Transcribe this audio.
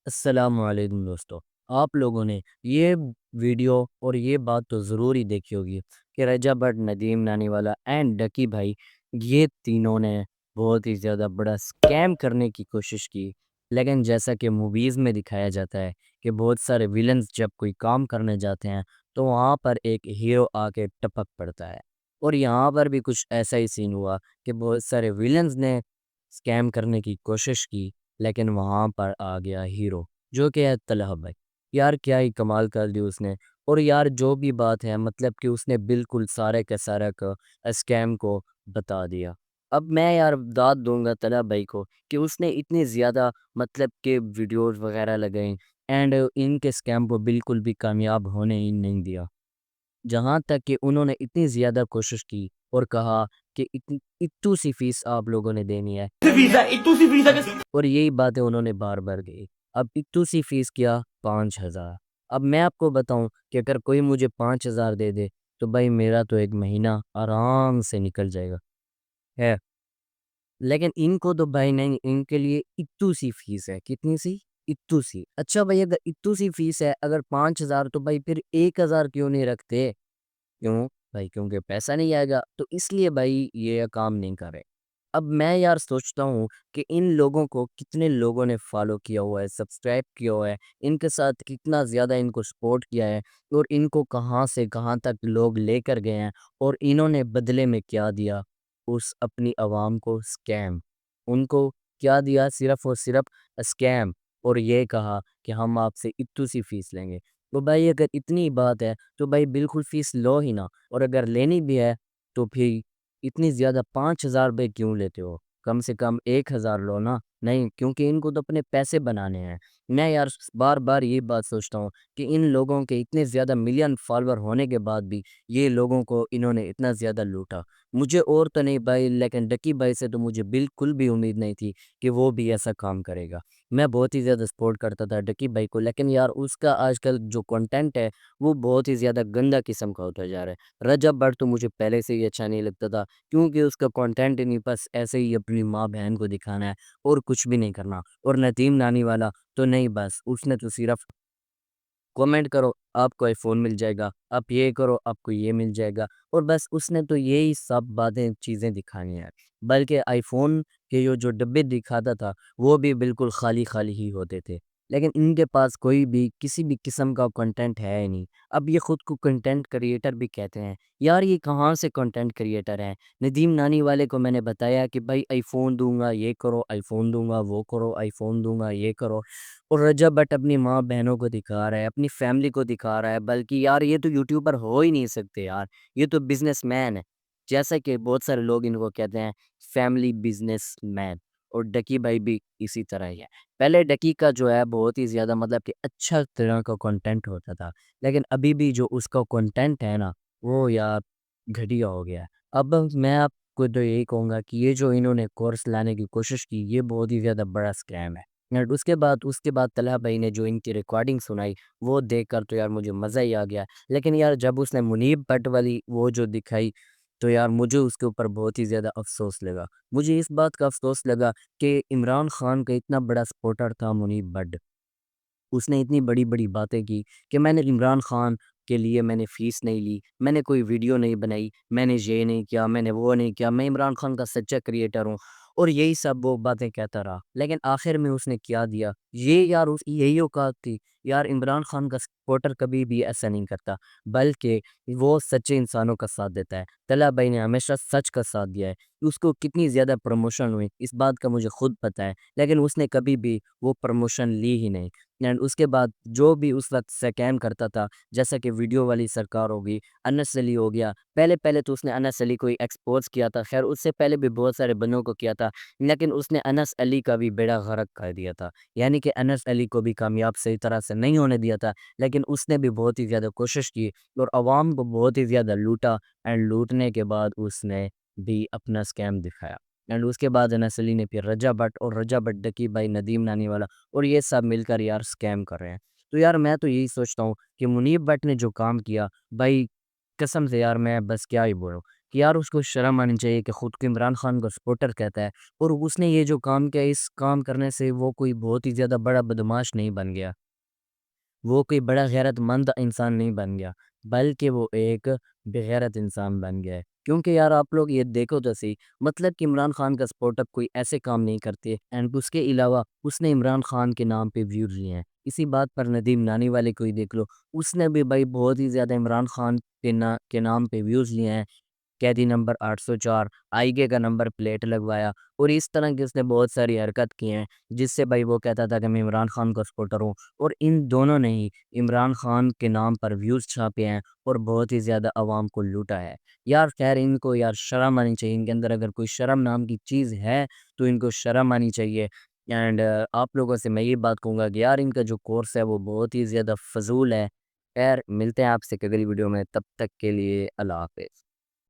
السلام علیکم دوستو، آپ لوگوں نے یہ ویڈیو اور یہ بات تو ضرور ہی دیکھی ہوگی کہ رجا بٹ، ندیم نانی والا اینڈ ڈکی بھائی، یہ تینوں نے بہت ہی زیادہ بڑا سکیم کرنے کی کوشش کی۔ لیکن جیسا کہ موویز میں دکھایا جاتا ہے کہ بہت سارے ویلنز جب کوئی کام کرنے جاتے ہیں تو وہاں پر ایک ہیرو آ کے ٹپک پڑتا ہے، اور یہاں پر بھی کچھ ایسا ہی سین ہوا کہ بہت سارے ویلنز نے سکیم کرنے کی کوشش کی، لیکن وہاں پر آ گیا ہیرو جو کہ ہے طلحہ بھائی۔ یار کیا ہی کمال کر دی اس نے، اور یار جو بھی بات ہے مطلب کہ اس نے بالکل سارے کا سارا کا اسکیم کو بتا دیا۔ اب میں یار داد دوں گا طلحہ بھائی کو کہ اس نے اتنی زیادہ مطلب کہ ویڈیوز وغیرہ لگائیں اینڈ ان کے اسکیم کو بالکل بھی کامیاب ہونے ہی نہیں دیا، جہاں تک کہ انہوں نے اتنی زیادہ کوشش کی اور کہا کہ اتو سی فیس آپ لوگوں نے دینی ہے، اور یہی باتیں انہوں نے بار بار گئی۔ اب اتو سی فیس کیا 5,000۔ اب میں آپ کو بتاؤں کہ اگر کوئی مجھے 5,000 دے دے تو بھائی میرا تو ایک مہینہ آرام سے نکل جائے گا ہے، لیکن ان کو تو بھائی نہیں، ان کے لیے اتو سی فیس ہے۔ کتنی سی؟ اتو سی۔ اچھا بھائی اگر اتو سی فیس ہے، اگر 5,000، تو بھائی پھر 1,000 کیوں نہیں رکھتے؟ کیوں بھائی؟ کیونکہ پیسہ نہیں آئے گا، تو اس لیے بھائی یہ کام نہیں کر رہے۔ اب میں یار سوچتا ہوں کہ ان لوگوں کو کتنے لوگوں نے فالو کیا ہوا ہے، سبسکرائب کیا ہوا ہے، ان کے ساتھ کتنا زیادہ ان کو سپورٹ کیا ہے، اور ان کو کہاں سے کہاں تک لوگ لے کر گئے ہیں، اور انہوں نے بدلے میں کیا دیا اس اپنی عوام کو؟ سکیم۔ ان کو کیا دیا؟ صرف اور صرف اسکیم، اور یہ کہا کہ ہم آپ سے اتو سی فیس لیں گے۔ تو بھائی اگر اتنی بات ہے تو بھائی بالکل فیس لو ہی نہ، اور اگر لینی بھی ہے تو پھر اتنی زیادہ 5,000 روپے کیوں لیتے ہو؟ کم سے کم 1,000 لو نا۔ نہیں، کیونکہ ان کو تو اپنے پیسے بنانے ہیں۔ میں یار بار بار یہ بات سوچتا ہوں کہ ان لوگوں کے اتنے زیادہ ملین فالوور ہونے کے بعد بھی یہ لوگوں کو انہوں نے اتنا زیادہ لوٹا۔ مجھے اور تو نہیں بھائی، لیکن ڈکی بھائی سے تو مجھے بالکل بھی امید نہیں تھی کہ وہ بھی ایسا کام کرے گا۔ میں بہت ہی زیادہ سپورٹ کرتا تھا ڈکی بھائی کو، لیکن یار اس کا آج کل جو کنٹینٹ ہے وہ بہت ہی زیادہ گندا قسم کا ہوتا جا رہا ہے۔ رجب بٹ تو مجھے پہلے سے ہی اچھا نہیں لگتا تھا، کیونکہ اس کا کنٹینٹ ہی نہیں، بس ایسے ہی اپنی ماں بہن کو دکھانا ہے اور کچھ بھی نہیں کرنا۔ اور ندیم نانی والا تو نہیں، بس اس نے تو صرف کومنٹ کرو آپ کو آئی فون مل جائے گا، آپ یہ کرو آپ کو یہ مل جائے گا، اور بس اس نے تو یہی سب باتیں چیزیں دکھانی ہیں۔ بلکہ آئی فون کے جو ڈبے دکھاتا تھا وہ بھی بالکل خالی خالی ہی ہوتے تھے، لیکن ان کے پاس کوئی بھی کسی بھی قسم کا کنٹینٹ ہے ہی نہیں۔ اب یہ خود کو کنٹینٹ کریٹر بھی کہتے ہیں، یار یہ کہاں سے کنٹینٹ کریٹر ہیں؟ ندیم نانی والے کو میں نے بتایا کہ بھائی آئی فون دوں گا، یہ کرو، آئی فون دوں گا، وہ کرو، آئی فون دوں گا، یہ کرو، اور رجب بٹ اپنی ماں بہنوں کو دکھا رہا ہے، اپنی فیملی کو دکھا رہا ہے۔ بلکہ یار یہ تو یوٹیوبر ہو ہی نہیں سکتے یار، یہ تو بزنس مین ہے، جیسا کہ بہت سارے لوگ ان کو کہتے ہیں فیملی بزنس مین، اور ڈکی بھائی بھی اسی طرح ہی ہے۔ پہلے ڈکی کا جو ہے بہت ہی زیادہ مطلب کہ اچھا طرح کا کنٹینٹ ہوتا تھا، لیکن ابھی بھی جو اس کا کنٹینٹ ہے نا وہ یار گھٹیا ہو گیا ہے۔ اب میں آپ کو تو یہی کہوں گا کہ یہ جو انہوں نے کورس لانے کی کوشش کی یہ بہت ہی زیادہ بڑا اسکیم ہے۔ اور اس کے بعد طلحہ بھائی نے جو ان کی ریکارڈنگ سنائی وہ دیکھ کر تو یار مجھے مزہ ہی آ گیا، لیکن یار جب اس نے منیب بٹ والی وہ جو دکھائی تو یار مجھے اس کے اوپر بہت ہی زیادہ افسوس لگا۔ مجھے اس بات کا افسوس لگا کہ عمران خان کا اتنا بڑا سپورٹر تھا منیب بٹ، اس نے اتنی بڑی بڑی باتیں کی کہ میں نے عمران خان کے لیے میں نے فیس نہیں لی، میں نے کوئی ویڈیو نہیں بنائی، میں نے یہ نہیں کیا، میں نے وہ نہیں کیا، میں عمران خان کا سچا کریٹر ہوں، اور یہی سب وہ باتیں کہتا رہا۔ لیکن آخر میں اس نے کیا دیا؟ یہ یار یہی اوقات تھی یار، عمران خان کا سپورٹر کبھی بھی ایسا نہیں کرتا، بلکہ وہ سچے انسانوں کا ساتھ دیتا ہے۔ طلحہ بھائی نے ہمیشہ سچ کا ساتھ دیا ہے۔ اس کو کتنی زیادہ پروموشن ہوئی اس بات کا مجھے خود پتہ ہے، لیکن اس نے کبھی بھی وہ پروموشن لی ہی نہیں۔ اینڈ اس کے بعد جو بھی اس وقت سکیم کرتا تھا، جیسا کہ ویڈیو والی سرکار ہوگی، انس علی ہو گیا، پہلے تو اس نے انس علی کو ایکسپوز کیا تھا، خیر اس سے پہلے بھی بہت سارے بندوں کو کیا تھا، لیکن اس نے انس علی کا بھی بیڑا غرق کر دیا تھا، یعنی کہ انس علی کو بھی کامیاب صحیح طرح سے نہیں ہونے دیا تھا، لیکن اس نے بھی بہت ہی زیادہ کوشش کی اور عوام کو بہت ہی زیادہ لوٹا، اینڈ لوٹنے کے بعد اس نے بھی اپنا سکیم دکھایا۔ اینڈ اس کے بعد انس علی نے پھر رجا بٹ، اور رجا بٹ ڈکی بھائی، ندیم نانی والا، اور یہ سب مل کر یار سکیم کر رہے ہیں۔ تو یار میں تو یہی سوچتا ہوں کہ منیب بٹ نے جو کام کیا بھائی، قسم سے یار میں بس کیا ہی بولوں کہ یار اس کو شرم آنی چاہیے کہ خود کو عمران خان کو سپورٹر کہتا ہے، اور اس نے یہ جو کام کیا اس کام کرنے سے وہ کوئی بہت ہی زیادہ بڑا بدماش نہیں بن گیا، وہ کوئی بڑا غیرت مند انسان نہیں بن گیا، بلکہ وہ ایک بغیرت انسان بن گیا ہے۔ کیونکہ یار آپ لوگ یہ دیکھو تو صحیح، مطلب کہ عمران خان کا سپورٹر کوئی ایسے کام نہیں کرتے، اینڈ اس کے علاوہ اس نے عمران خان کے نام پہ ویوز لیے ہیں۔ اسی بات پر ندیم نانی والے کو ہی دیکھ لو، اس نے بھی بھائی بہت ہی زیادہ عمران خان کے نام پہ ویوز لیے ہیں، قیدی نمبر 804 آئیگے کا نمبر پلیٹ لگوایا، اور اس طرح کی اس نے بہت ساری حرکت کی ہیں، جس سے بھائی وہ کہتا تھا کہ میں عمران خان کا سپورٹر ہوں، اور ان دونوں نے ہی عمران خان کے نام پر ویوز چھاپے ہیں اور بہت ہی زیادہ عوام کو لوٹا ہے۔ یار خیر ان کو یار شرم آنی چاہیے، ان کے اندر اگر کوئی شرم نام کی چیز ہے تو ان کو شرم آنی چاہیے۔ اینڈ آپ لوگوں سے میں یہ بات کہوں گا کہ یار ان کا جو کورس ہے وہ بہت ہی زیادہ فضول ہے۔ خیر ملتے ہیں آپ سے اگلی ویڈیو میں، تب تک کے لیے اللہ حافظ۔